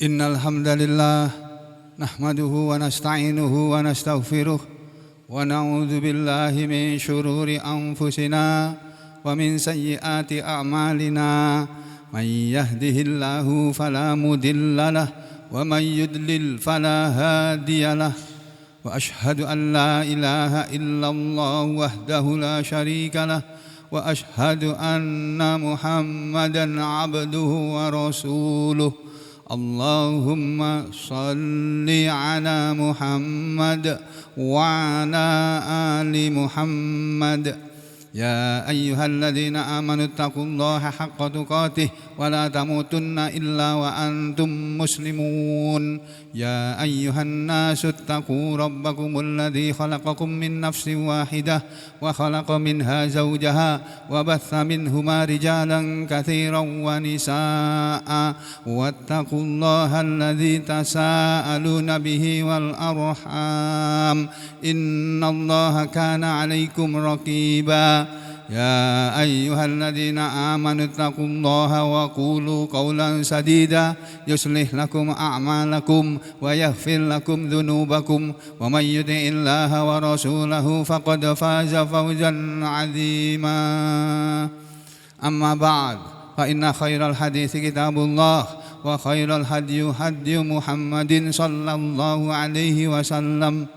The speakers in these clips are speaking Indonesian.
Innal hamdalillah nahmaduhu wa nasta'inuhu wa nastaghfiruh wa na'udzu billahi min shururi anfusina wa min sayyiati a'malina. Man yahdihillahu fala mudilla lahu wa man yudlil fala hadiya lahu. Wa ashhadu an la ilaha illallah wahdahu la syarika lahu wa ashhadu anna Muhammadan abduhu wa rasuluh. Allahumma salli ala Muhammad wa ala ali Muhammad. Ya ayyuhalladzina amanu taqullaha haqqa tuqatih wa la tamutunna illa wa antum muslimun. Ya ayyuhan nasu taqu rabbakumul ladzi khalaqakum min nafsin wahidah wa khalaqa minha zawjaha wa batha minhuma rijalan katsiran wa nisaa'a wattaqullaha alladzi tasaaluna bihi wal arham innallaha kana 'alaikum raqiba. Ya ayyuhalladzina amanu taqullaha wa qulu qawlan sadida yuslih lakum a'malakum wa yaghfir lakum dhunubakum wa may yuti'illaha wa rasulahu faqad faza fawzan 'azima. Amma ba'd, fa inna khairal hadithi kitabullah wa khairal hadyi hadyu Muhammadin sallallahu alaihi wasallam.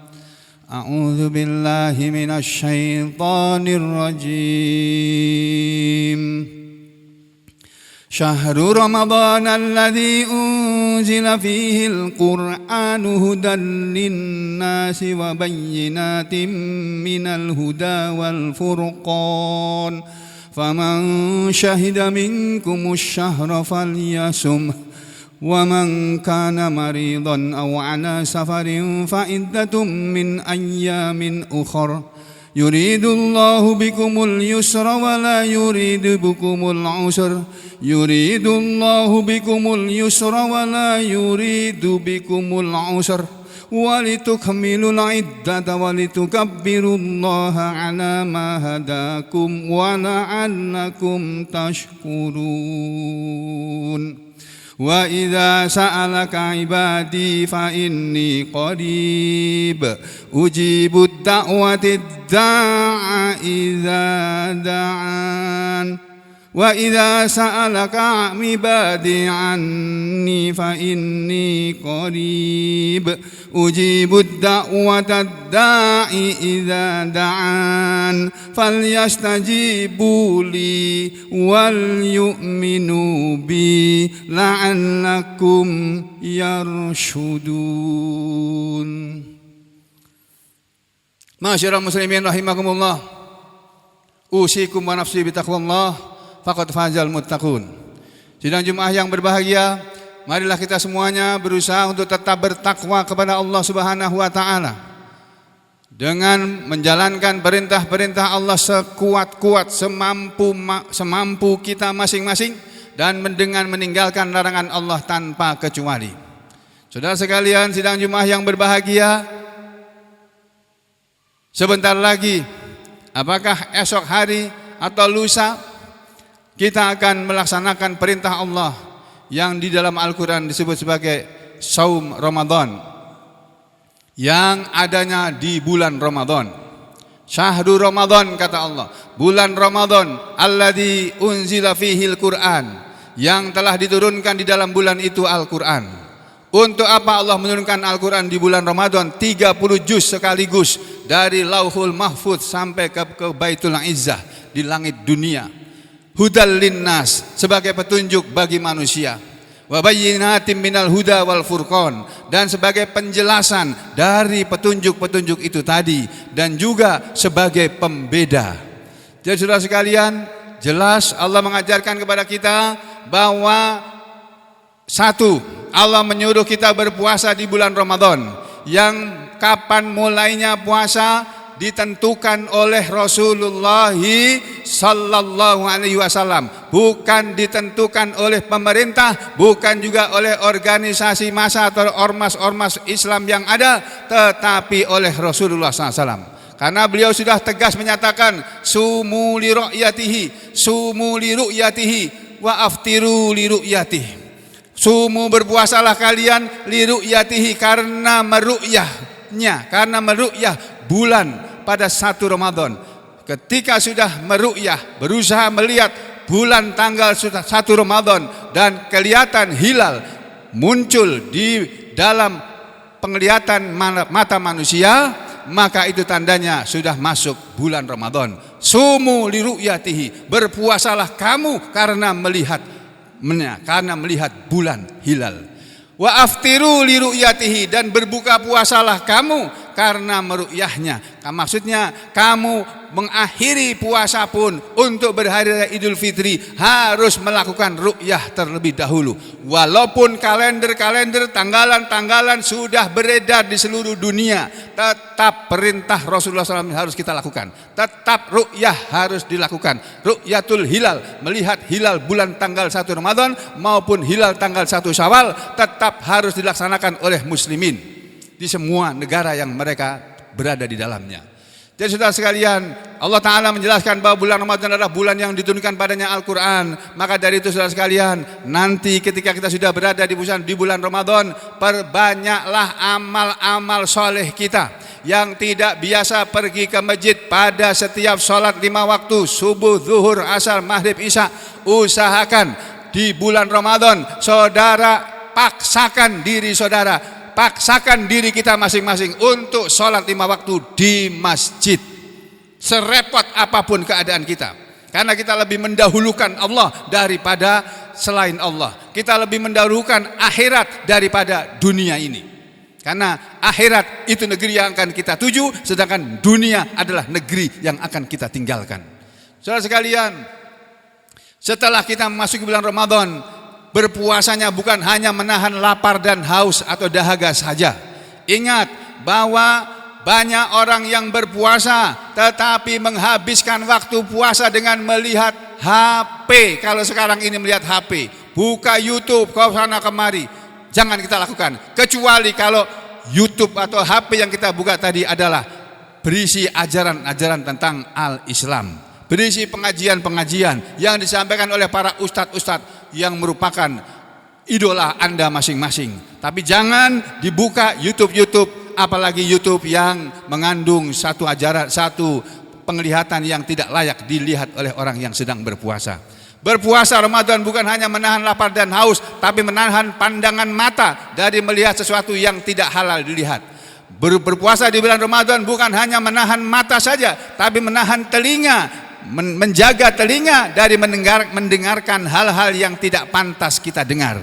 A'udzu billahi minasy syaithanir rajim. Syahrul Ramadan alladzi unzila fihi al-Qur'anu hudan lin-nasi wa bayyinatin minal huda wal furqan. Faman syahida minkumus syahra falyasum. وَمَنْ كَانَ مَرِيضًا أَوْ عَلَى سَفَرٍ فَعِدَّةٌ مِّنْ أَيَّامٍ أُخَرَ يُرِيدُ اللَّهُ بِكُمُ الْيُسْرَ وَلَا يُرِيدُ بِكُمُ الْعُسْرَ يُرِيدُ اللَّهُ بِكُمُ الْيُسْرَ وَلَا يُرِيدُ بِكُمُ الْعُسْرَ وَلِتُكْمِلُوا الْعِدَّةَ وَلِتُكَبِّرُوا اللَّهَ عَلَى مَا هَدَاكُمْ وَلَعَلَّكُمْ تَشْكُرُونَ. Wa idza sa'alaka ibadi fa inni qarib ujibud da'watid da'a idza da'an. Wa idza sa'alaka ibadi anni fa inni qarib ujibud da'watad da'i idza da'an falyastajibu li wal yu'minu bi la'allakum yarshudun. Ma'asyiral muslimin rahimakumullah, usikum wa nafsi bitaqwallah faqad fazal muttaqun. Sidang Jumat yang berbahagia, marilah kita semuanya berusaha untuk tetap bertakwa kepada Allah Subhanahu wa taala dengan menjalankan perintah-perintah Allah sekuat-kuat semampu kita masing-masing dan dengan meninggalkan larangan Allah tanpa kecuali. Saudara sekalian, sidang Jumat yang berbahagia, sebentar lagi, apakah esok hari atau lusa kita akan melaksanakan perintah Allah yang di dalam Al-Quran disebut sebagai saum Ramadan, yang adanya di bulan Ramadan. Syahrul Ramadan, kata Allah, bulan Ramadan alladzi unzila fihil Qur'an, yang telah diturunkan di dalam bulan itu Al-Quran. Untuk apa Allah menurunkan Al-Quran di bulan Ramadan? 30 juz sekaligus, dari Lauhul Mahfuz sampai ke Baitul Izzah di langit dunia. Hudal linnas, sebagai petunjuk bagi manusia. Wa bayyinatin minal huda wal furqan, dan sebagai penjelasan dari petunjuk-petunjuk itu tadi, dan juga sebagai pembeda. Jadi saudara sekalian, jelas Allah mengajarkan kepada kita bahwa satu, Allah menyuruh kita berpuasa di bulan Ramadan, yang kapan mulainya puasa ditentukan oleh Rasulullah sallallahu alaihi wasallam, bukan ditentukan oleh pemerintah, bukan juga oleh organisasi massa atau ormas-ormas Islam yang ada, tetapi oleh Rasulullah sallallahu alaihi wasallam. Karena beliau sudah tegas menyatakan sumu li ru'yatihi wa aftiru li ru'yatihi. Sumu, berpuasalah kalian liru'yatihi, karena meru'yahnya, karena meru'yah bulan pada 1 Ramadan. Ketika sudah meru'yah, berusaha melihat bulan tanggal 1 Ramadan dan kelihatan hilal muncul di dalam penglihatan mata manusia, maka itu tandanya sudah masuk bulan Ramadan. Sumu liru'yatihi, berpuasalah kamu karena melihat bulan hilal. Wa aftiru liru'yatihi, dan berbuka puasalah kamu karena meru'yahnya. Maksudnya kamu mengakhiri puasa pun untuk berhari raya Idul Fitri harus melakukan ru'yah terlebih dahulu. Walaupun kalender-kalender, tanggalan-tanggalan sudah beredar di seluruh dunia, tetap perintah Rasulullah SAW harus kita lakukan. Tetap ru'yah harus dilakukan. Ru'yatul hilal, melihat hilal bulan tanggal 1 Ramadan maupun hilal tanggal 1 Syawal tetap harus dilaksanakan oleh muslimin di semua negara yang mereka berada di dalamnya. Jadi saudara sekalian, Allah Ta'ala menjelaskan bahwa bulan Ramadan adalah bulan yang diturunkan padanya Al-Quran. Maka dari itu saudara sekalian, nanti ketika kita sudah berada di bulan Ramadan, perbanyaklah amal-amal soleh kita yang tidak biasa pergi ke masjid pada setiap sholat 5 waktu, subuh, zuhur, asar, maghrib, isya. Usahakan di bulan Ramadan saudara paksakan diri saudara, paksakan diri kita masing-masing untuk sholat 5 waktu di masjid, serepot apapun keadaan kita. Karena kita lebih mendahulukan Allah daripada selain Allah. Kita lebih mendahulukan akhirat daripada dunia ini. Karena akhirat itu negeri yang akan kita tuju, sedangkan dunia adalah negeri yang akan kita tinggalkan. Saudara sekalian, setelah kita memasuki bulan Ramadan, berpuasanya bukan hanya menahan lapar dan haus atau dahaga saja. Ingat bahwa banyak orang yang berpuasa tetapi menghabiskan waktu puasa dengan melihat HP. Kalau sekarang ini melihat HP, buka YouTube, kau sana kemari. Jangan kita lakukan, kecuali kalau YouTube atau HP yang kita buka tadi adalah berisi ajaran-ajaran tentang al-Islam, berisi pengajian-pengajian yang disampaikan oleh para ustadz-ustadz yang merupakan idola Anda masing-masing. Tapi jangan dibuka YouTube, apalagi YouTube yang mengandung satu ajaran, satu penglihatan yang tidak layak dilihat oleh orang yang sedang berpuasa. Berpuasa Ramadan bukan hanya menahan lapar dan haus, tapi menahan pandangan mata dari melihat sesuatu yang tidak halal dilihat. Berpuasa di bulan Ramadan bukan hanya menahan mata saja, tapi menahan telinga, menjaga telinga dari mendengarkan hal-hal yang tidak pantas kita dengar.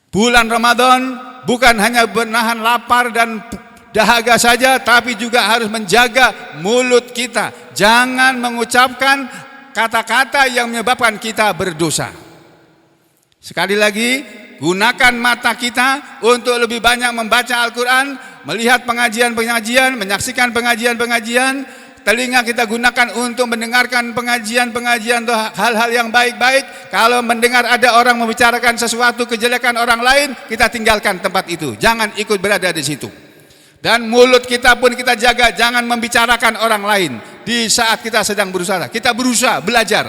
Bulan Ramadan bukan hanya menahan lapar dan dahaga saja, tapi juga harus menjaga mulut kita. Jangan mengucapkan kata-kata yang menyebabkan kita berdosa. Sekali lagi, gunakan mata kita untuk lebih banyak membaca Al-Quran, melihat pengajian-pengajian, menyaksikan pengajian-pengajian. Telinga kita gunakan untuk mendengarkan pengajian-pengajian atau hal-hal yang baik-baik. Kalau mendengar ada orang membicarakan sesuatu kejelekan orang lain, kita tinggalkan tempat itu. Jangan ikut berada di situ. Dan mulut kita pun kita jaga, jangan membicarakan orang lain di saat kita sedang berusaha. Kita berusaha belajar,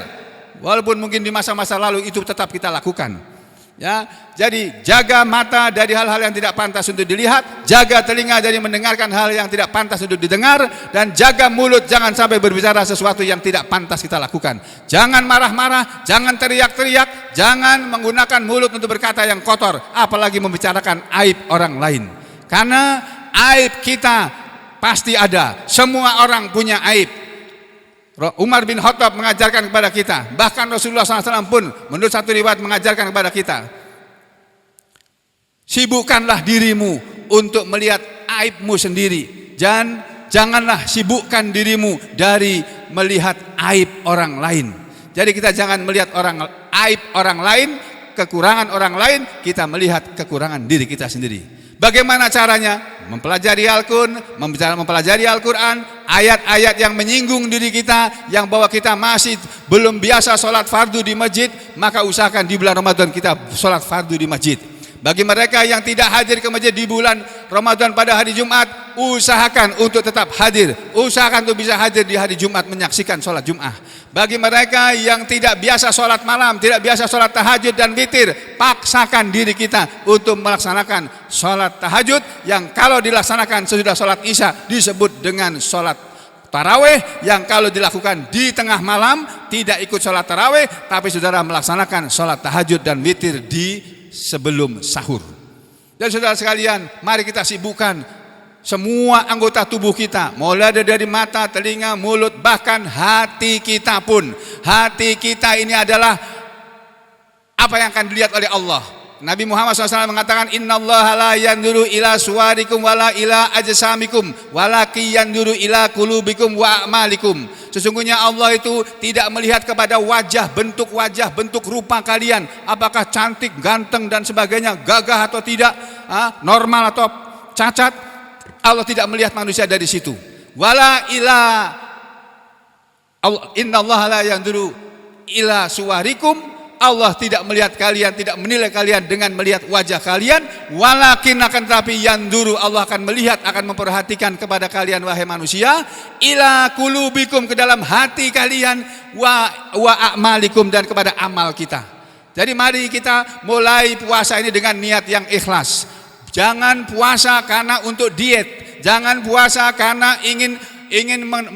walaupun mungkin di masa-masa lalu itu tetap kita lakukan. Ya, jadi jaga mata dari hal-hal yang tidak pantas untuk dilihat, jaga telinga dari mendengarkan hal yang tidak pantas untuk didengar, dan jaga mulut jangan sampai berbicara sesuatu yang tidak pantas kita lakukan. Jangan marah-marah, jangan teriak-teriak, jangan menggunakan mulut untuk berkata yang kotor, apalagi membicarakan aib orang lain. Karena aib kita pasti ada, semua orang punya aib. Umar bin Khattab mengajarkan kepada kita, bahkan Rasulullah SAW pun menurut satu riwayat mengajarkan kepada kita, sibukkanlah dirimu untuk melihat aibmu sendiri, dan janganlah sibukkan dirimu dari melihat aib orang lain. Jadi kita jangan melihat aib orang lain, kekurangan orang lain, kita melihat kekurangan diri kita sendiri. Bagaimana caranya? Mempelajari Al-Quran, mempelajari Al-Quran, ayat-ayat yang menyinggung diri kita, yang bahwa kita masih belum biasa sholat fardu di masjid, maka usahakan di bulan Ramadan kita sholat fardu di masjid. Bagi mereka yang tidak hadir ke masjid di bulan Ramadan pada hari Jumat, usahakan untuk tetap hadir. Usahakan untuk bisa hadir di hari Jumat menyaksikan sholat Jumat. Bagi mereka yang tidak biasa sholat malam, tidak biasa sholat tahajud dan witir, paksakan diri kita untuk melaksanakan sholat tahajud yang kalau dilaksanakan sesudah sholat Isya disebut dengan sholat tarawih, yang kalau dilakukan di tengah malam tidak ikut sholat tarawih, tapi saudara melaksanakan sholat tahajud dan witir di sebelum sahur. Dan saudara sekalian, mari kita sibukkan semua anggota tubuh kita, mulai dari mata, telinga, mulut, bahkan hati kita pun. Hati kita ini adalah apa yang akan dilihat oleh Allah. Nabi Muhammad SAW mengatakan, innallaha la yanzuru ila suwarikum wala ila ajsamikum walaki yanzuru ila qulubikum wa a'malikum. Sesungguhnya Allah itu tidak melihat kepada wajah, bentuk rupa kalian, apakah cantik, ganteng dan sebagainya, gagah atau tidak, normal atau cacat. Allah tidak melihat manusia dari situ. Wala ila innallaha la yanzuru ila suwarikum. Allah tidak melihat kalian, tidak menilai kalian dengan melihat wajah kalian, walakin akan tetapi yanduru, Allah akan melihat, akan memperhatikan kepada kalian wahai manusia, ila qulubikum, ke dalam hati kalian, wa a'malikum, dan kepada amal kita. Jadi mari kita mulai puasa ini dengan niat yang ikhlas. Jangan puasa karena untuk diet, jangan puasa karena ingin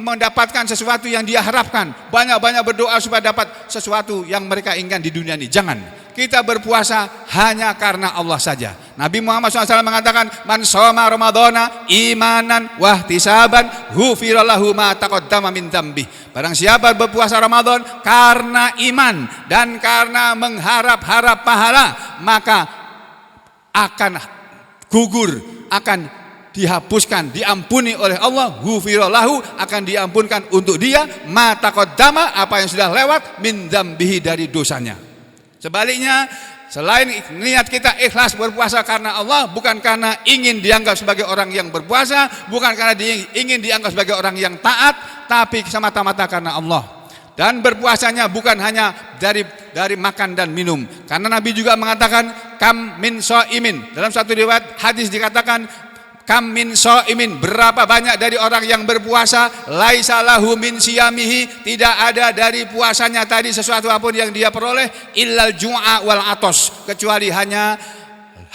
mendapatkan sesuatu yang dia harapkan, banyak-banyak berdoa supaya dapat sesuatu yang mereka inginkan di dunia ini. Jangan. Kita berpuasa hanya karena Allah saja. Nabi Muhammad SAW mengatakan, man shoma ramadhana imanan wahtisaban ghufira lahu ma taqaddama min dzambi. Barang siapa berpuasa Ramadan karena iman dan karena mengharap-harap pahala, maka akan gugur, akan dihapuskan, diampuni oleh Allah, ghufira lahu, akan diampunkan untuk dia ma taqaddama, apa yang sudah lewat, min dzambihi, dari dosanya. Sebaliknya, selain niat kita ikhlas berpuasa karena Allah, bukan karena ingin dianggap sebagai orang yang berpuasa, bukan karena ingin dianggap sebagai orang yang taat, tapi semata-mata karena Allah. Dan berpuasanya bukan hanya dari makan dan minum, karena Nabi juga mengatakan kam min shaimin. Dalam satu riwayat hadis dikatakan, kam min shaimin, berapa banyak dari orang yang berpuasa, laisa lahu min siyamihi, tidak ada dari puasanya tadi sesuatu apapun yang dia peroleh, illal ju'a wal atos, kecuali hanya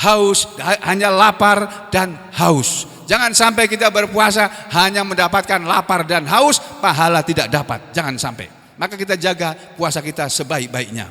haus, hanya lapar dan haus. Jangan sampai kita berpuasa hanya mendapatkan lapar dan haus, pahala tidak dapat. Jangan sampai. Maka kita jaga puasa kita sebaik-baiknya.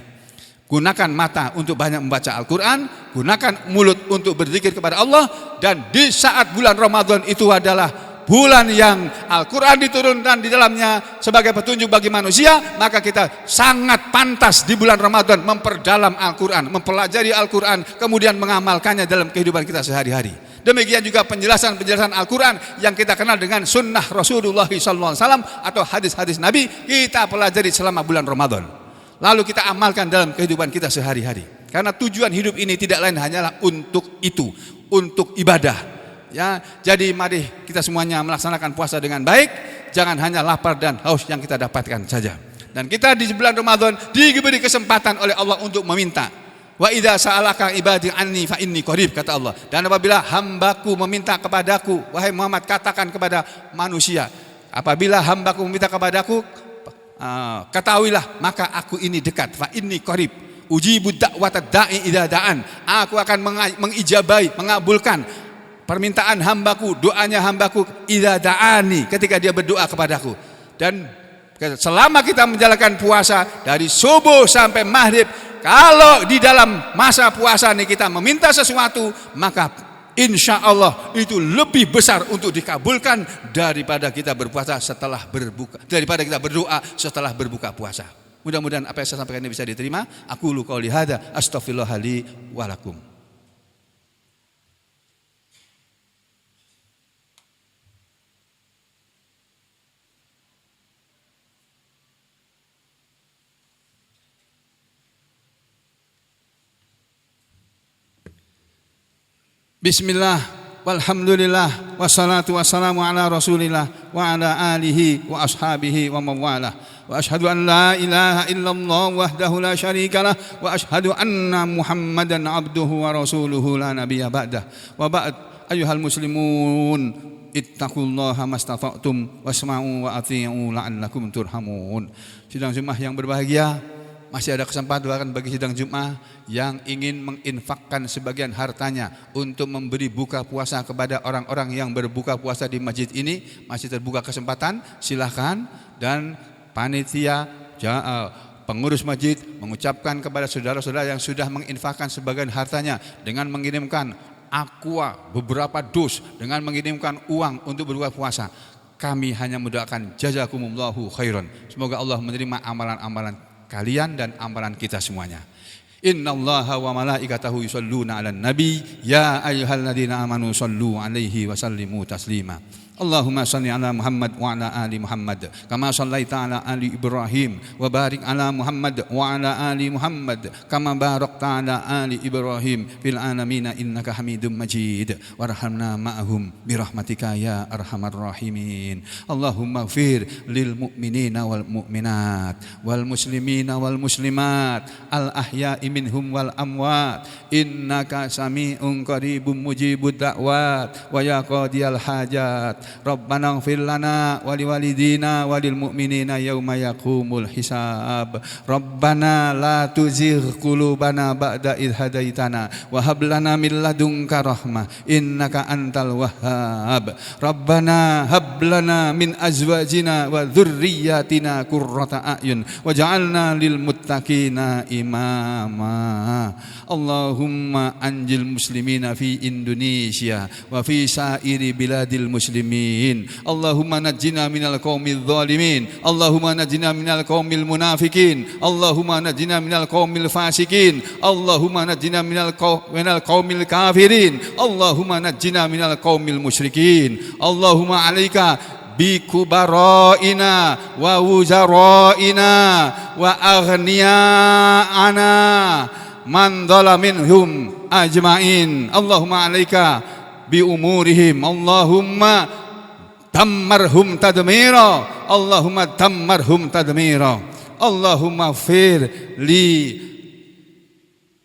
Gunakan mata untuk banyak membaca Al-Quran, gunakan mulut untuk berzikir kepada Allah, dan di saat bulan Ramadan itu adalah bulan yang Al-Quran diturunkan di dalamnya sebagai petunjuk bagi manusia, maka kita sangat pantas di bulan Ramadan memperdalam Al-Quran, mempelajari Al-Quran, kemudian mengamalkannya dalam kehidupan kita sehari-hari. Demikian juga penjelasan-penjelasan Al-Quran yang kita kenal dengan sunnah Rasulullah SAW atau hadis-hadis Nabi, kita pelajari selama bulan Ramadan. Lalu kita amalkan dalam kehidupan kita sehari-hari. Karena tujuan hidup ini tidak lain hanyalah untuk itu, untuk ibadah. Ya, jadi mari kita semuanya melaksanakan puasa dengan baik, jangan hanya lapar dan haus yang kita dapatkan saja. Dan kita di bulan Ramadan diberi kesempatan oleh Allah untuk meminta. Wa idza sa'alaka ibadi anni fa inni qarib, kata Allah. Dan apabila hambaku meminta kepadaku, wahai Muhammad, katakan kepada manusia, apabila hambaku meminta kepadaku, ketahuilah maka aku ini dekat, fa inni qarib ujibu da'watad da'i idza da'an, aku akan mengijabai, mengabulkan permintaan hambaku, doanya hambaku, idza da'ani, ketika dia berdoa kepadaku. Dan selama kita menjalankan puasa dari subuh sampai maghrib, kalau di dalam masa puasa ini kita meminta sesuatu, maka insya Allah itu lebih besar untuk dikabulkan daripada kita berpuasa setelah berbuka, daripada kita berdoa setelah berbuka puasa. Mudah-mudahan apa yang saya sampaikan ini bisa diterima. Aku lu qauli hadza astaghfirullah li wa lakum. Bismillah, walhamdulillah, wassalatu wassalamu ala rasulillah wa ala alihi wa ashabihi wa mawalah. wa asyhadu an la ilaha illallah wahdahu la syarikalah wa asyhadu anna Muhammadan abduhu wa rasuluhu la nabiyya ba'dah. Wa ba'd, ayyuhal muslimun, ittaqullaha mastata'tum wasma'u wa athi'u la'allakum turhamun. Sidang Jumat yang berbahagia, masih ada kesempatan bagi sidang Jumat yang ingin menginfakkan sebagian hartanya untuk memberi buka puasa kepada orang-orang yang berbuka puasa di masjid ini. Masih terbuka kesempatan, silahkan. Dan panitia pengurus masjid mengucapkan kepada saudara-saudara yang sudah menginfakkan sebagian hartanya dengan mengirimkan aqua beberapa dus, dengan mengirimkan uang untuk berbuka puasa. Kami hanya mendoakan jazakumullahu khairan. Semoga Allah menerima amalan-amalan kalian dan amalan kita semuanya. Innallaha wa malaikatahu yusholluna 'alan nabi ya ayyuhalladzina amanu shollu 'alaihi wa sallimu taslima. Allahumma shalli ala Muhammad wa ala ali Muhammad kama shallaita ala ali Ibrahim wa barik ala Muhammad wa ala ali Muhammad kama barakta ala ali Ibrahim fil alamin innaka Hamidum Majid. Warhamna ma'ahum birahmatika ya arhamar rahimin. Allahumma ighfir lil mu'minina wal mu'minat wal muslimina wal muslimat al ahya'i minhum wal amwat innaka sami'un qaribun mujibud da'wat wa ya qadiyal hajat. Rabbana ighfir lana wa liwalidina wa lil mu'minina yauma yaqumul hisab. Rabbana la tuzigh qulubana ba'da idh hadaitana wa hab lana min ladunka rahmah innaka antal wahhab. Rabbana hab lana min azwajina wa dzurriyyatina qurrata a'yun waj'alna lil muttaqina imama. Allahumma anjil muslimina fi Indonesia wa fi sa'iri biladil muslimin. Allahumma najjina minal qaumil zalimin. Allahumma najjina minal qaumil munafikin. Allahumma najjina minal qaumil fasikin. Allahumma najjina minal qaumil kafirin. Allahumma najjina minal qaumil musyrikin. Allahumma alaika bi kubaraina wa wuzaraina wa aghniyana man dhala minhum ajmain. Allahumma alaika bi umurihim. Allahumma dammarhum tadmira. Allahumma dammarhum tadmira. Allahumma ighfir li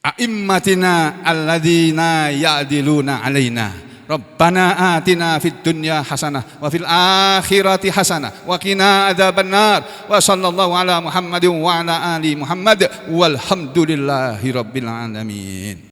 a'immatina alladzina ya'diluna alaina. Rabbana atina fid dunya hasanah wa fil akhirati hasanah wa qina adzabannar. Wa sallallahu ala Muhammadin wa ala ali Muhammad walhamdulillahi rabbil alamin.